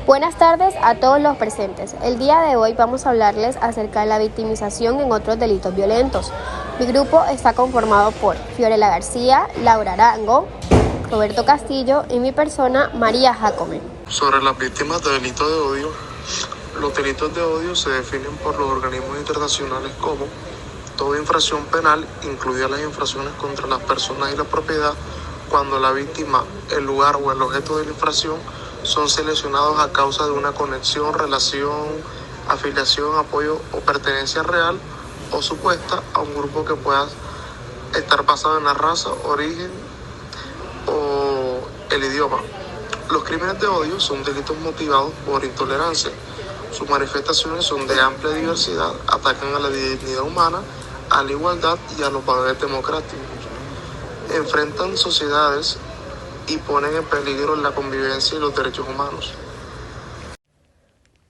Buenas tardes a todos los presentes. El día de hoy vamos a hablarles acerca de la victimización en otros delitos violentos. Mi grupo está conformado por Fiorella García, Laura Arango, Roberto Castillo y mi persona, María Jacome. Sobre las víctimas de delitos de odio, los delitos de odio se definen por los organismos internacionales como toda infracción penal, incluidas las infracciones contra las personas y la propiedad, cuando la víctima, el lugar o el objeto de la infracción son seleccionados a causa de una conexión, relación, afiliación, apoyo o pertenencia real o supuesta a un grupo que pueda estar basado en la raza, origen o el idioma. Los crímenes de odio son delitos motivados por intolerancia. Sus manifestaciones son de amplia diversidad, atacan a la dignidad humana, a la igualdad y a los valores democráticos. Enfrentan sociedades y ponen en peligro la convivencia y los derechos humanos.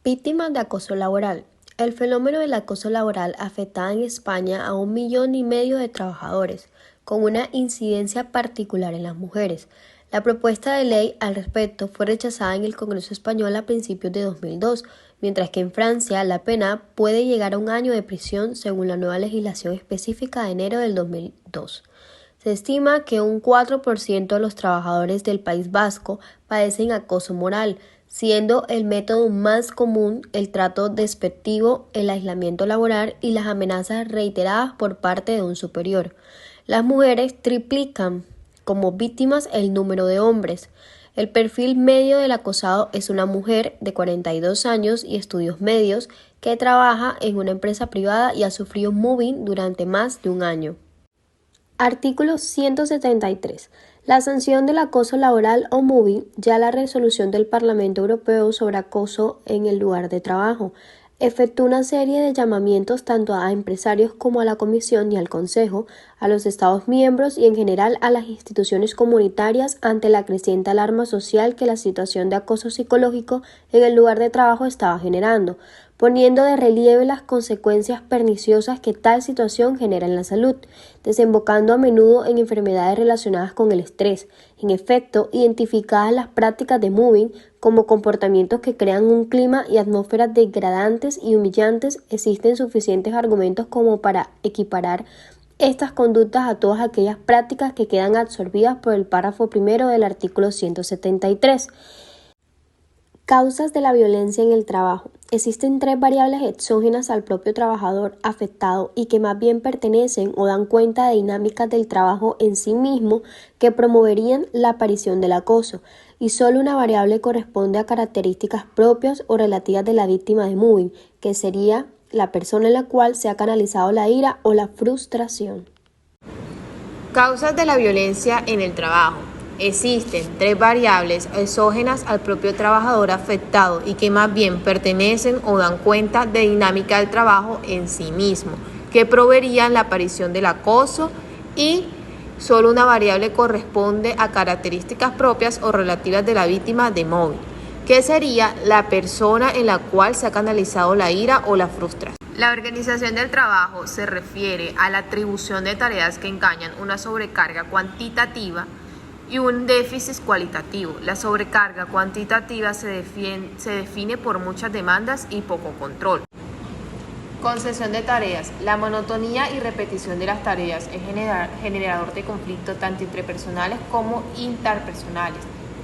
Víctimas de acoso laboral. El fenómeno del acoso laboral afecta en España a 1,5 millones de trabajadores, con una incidencia particular en las mujeres. La propuesta de ley al respecto fue rechazada en el Congreso Español a principios de 2002, mientras que en Francia la pena puede llegar a 1 año de prisión según la nueva legislación específica de enero del 2002. Se estima que un 4% de los trabajadores del País Vasco padecen acoso moral, siendo el método más común el trato despectivo, el aislamiento laboral y las amenazas reiteradas por parte de un superior. Las mujeres triplican como víctimas el número de hombres. El perfil medio del acosado es una mujer de 42 años y estudios medios que trabaja en una empresa privada y ha sufrido mobbing durante más de 1 año. Artículo 173. La sanción del acoso laboral o mobbing, ya la resolución del Parlamento Europeo sobre acoso en el lugar de trabajo, efectúa una serie de llamamientos tanto a empresarios como a la Comisión y al Consejo, a los Estados miembros y en general a las instituciones comunitarias ante la creciente alarma social que la situación de acoso psicológico en el lugar de trabajo estaba generando, poniendo de relieve las consecuencias perniciosas que tal situación genera en la salud, desembocando a menudo en enfermedades relacionadas con el estrés. En efecto, identificadas las prácticas de mobbing como comportamientos que crean un clima y atmósferas degradantes y humillantes, existen suficientes argumentos como para equiparar estas conductas a todas aquellas prácticas que quedan absorbidas por el párrafo primero del artículo 173. Causas de la violencia en el trabajo. Existen 3 variables exógenas al propio trabajador afectado y que más bien pertenecen o dan cuenta de dinámicas del trabajo en sí mismo que promoverían la aparición del acoso, y solo una variable corresponde a características propias o relativas de la víctima de mobbing, que sería la persona en la cual se ha canalizado la ira o la frustración. Causas de la violencia en el trabajo. Existen 3 variables exógenas al propio trabajador afectado y que más bien pertenecen o dan cuenta de dinámica del trabajo en sí mismo, que proveerían la aparición del acoso, y solo una variable corresponde a características propias o relativas de la víctima de mobbing, que sería la persona en la cual se ha canalizado la ira o la frustración. La organización del trabajo se refiere a la atribución de tareas que engañan una sobrecarga cuantitativa y un déficit cualitativo. La sobrecarga cuantitativa se define por muchas demandas y poco control. Concesión de tareas. La monotonía y repetición de las tareas es generador de conflictos tanto interpersonales como interpersonales,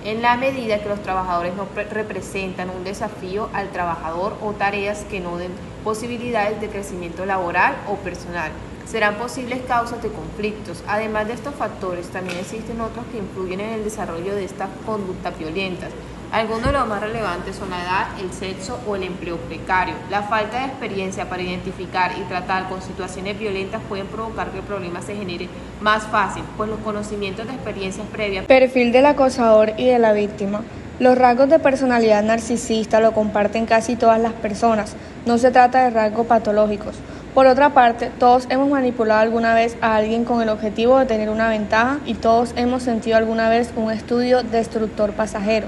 en la medida que los trabajadores no representan un desafío al trabajador o tareas que no den posibilidades de crecimiento laboral o personal. Serán posibles causas de conflictos. Además de estos factores, también existen otros que influyen en el desarrollo de estas conductas violentas. Algunos de los más relevantes son la edad, el sexo o el empleo precario. La falta de experiencia para identificar y tratar con situaciones violentas pueden provocar que el problema se genere más fácil, pues los conocimientos de experiencias previas. Perfil del acosador y de la víctima. Los rasgos de personalidad narcisista lo comparten casi todas las personas. No se trata de rasgos patológicos. Por otra parte, todos hemos manipulado alguna vez a alguien con el objetivo de tener una ventaja y todos hemos sentido alguna vez un estudio destructor pasajero.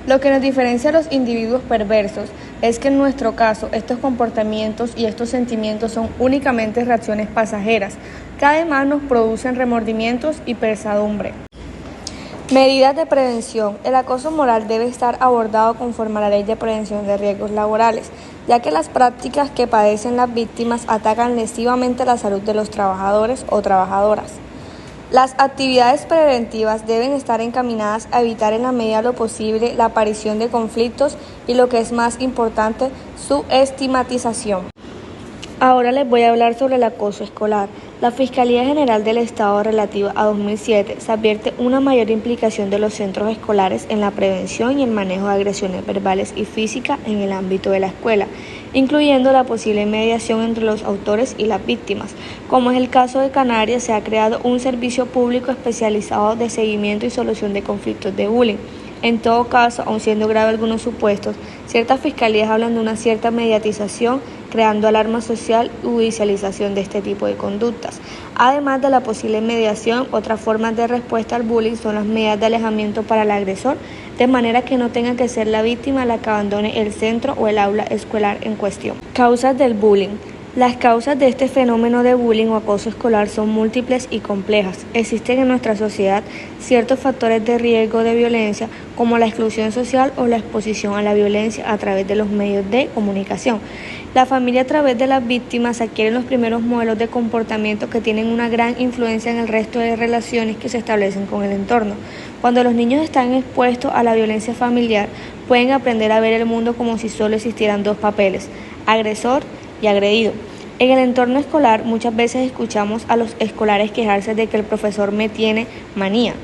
Lo que nos diferencia a los individuos perversos es que en nuestro caso estos comportamientos y estos sentimientos son únicamente reacciones pasajeras, que además nos producen remordimientos y pesadumbre. Medidas de prevención. El acoso moral debe estar abordado conforme a la Ley de Prevención de Riesgos Laborales, ya que las prácticas que padecen las víctimas atacan lesivamente la salud de los trabajadores o trabajadoras. Las actividades preventivas deben estar encaminadas a evitar en la medida de lo posible la aparición de conflictos y, lo que es más importante, su estigmatización. Ahora les voy a hablar sobre el acoso escolar. La Fiscalía General del Estado relativa a 2007 se advierte una mayor implicación de los centros escolares en la prevención y el manejo de agresiones verbales y físicas en el ámbito de la escuela, incluyendo la posible mediación entre los autores y las víctimas. Como es el caso de Canarias, se ha creado un servicio público especializado de seguimiento y solución de conflictos de bullying. En todo caso, aun siendo graves algunos supuestos, ciertas fiscalías hablan de una cierta mediatización, creando alarma social y judicialización de este tipo de conductas. Además de la posible mediación, otras formas de respuesta al bullying son las medidas de alejamiento para el agresor, de manera que no tenga que ser la víctima la que abandone el centro o el aula escolar en cuestión. Causas del bullying. Las causas de este fenómeno de bullying o acoso escolar son múltiples y complejas. Existen en nuestra sociedad ciertos factores de riesgo de violencia, como la exclusión social o la exposición a la violencia a través de los medios de comunicación. La familia, a través de las víctimas, adquiere los primeros modelos de comportamiento que tienen una gran influencia en el resto de relaciones que se establecen con el entorno. Cuando los niños están expuestos a la violencia familiar, pueden aprender a ver el mundo como si solo existieran dos papeles: agresor y agredido. En el entorno escolar, muchas veces escuchamos a los escolares quejarse de que el profesor me tiene manía,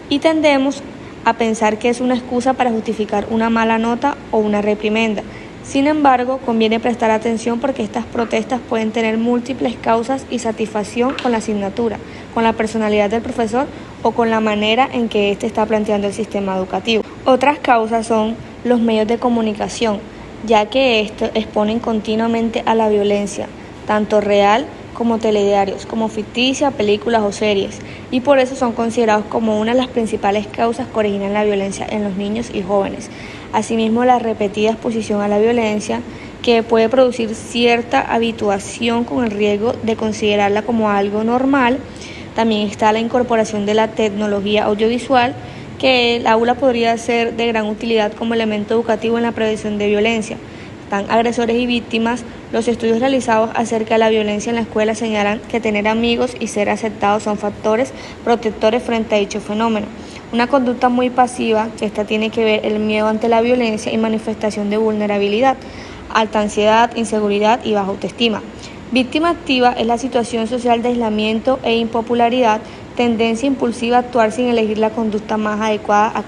y tendemos a pensar que es una excusa para justificar una mala nota o una reprimenda. Sin embargo, conviene prestar atención porque estas protestas pueden tener múltiples causas y satisfacción con la asignatura, con la personalidad del profesor o con la manera en que éste está planteando el sistema educativo. Otras causas son los medios de comunicación, ya que estos exponen continuamente a la violencia, tanto real como telediarios, como ficticia, películas o series, y por eso son considerados como una de las principales causas que originan la violencia en los niños y jóvenes. Asimismo, la repetida exposición a la violencia, que puede producir cierta habituación con el riesgo de considerarla como algo normal. También está la incorporación de la tecnología audiovisual, que el aula podría ser de gran utilidad como elemento educativo en la prevención de violencia. Están agresores y víctimas. Los estudios realizados acerca de la violencia en la escuela señalan que tener amigos y ser aceptados son factores protectores frente a dicho fenómeno. Una conducta muy pasiva, que esta tiene que ver el miedo ante la violencia y manifestación de vulnerabilidad, alta ansiedad, inseguridad y baja autoestima. Víctima activa es la situación social de aislamiento e impopularidad, tendencia impulsiva a actuar sin elegir la conducta más adecuada a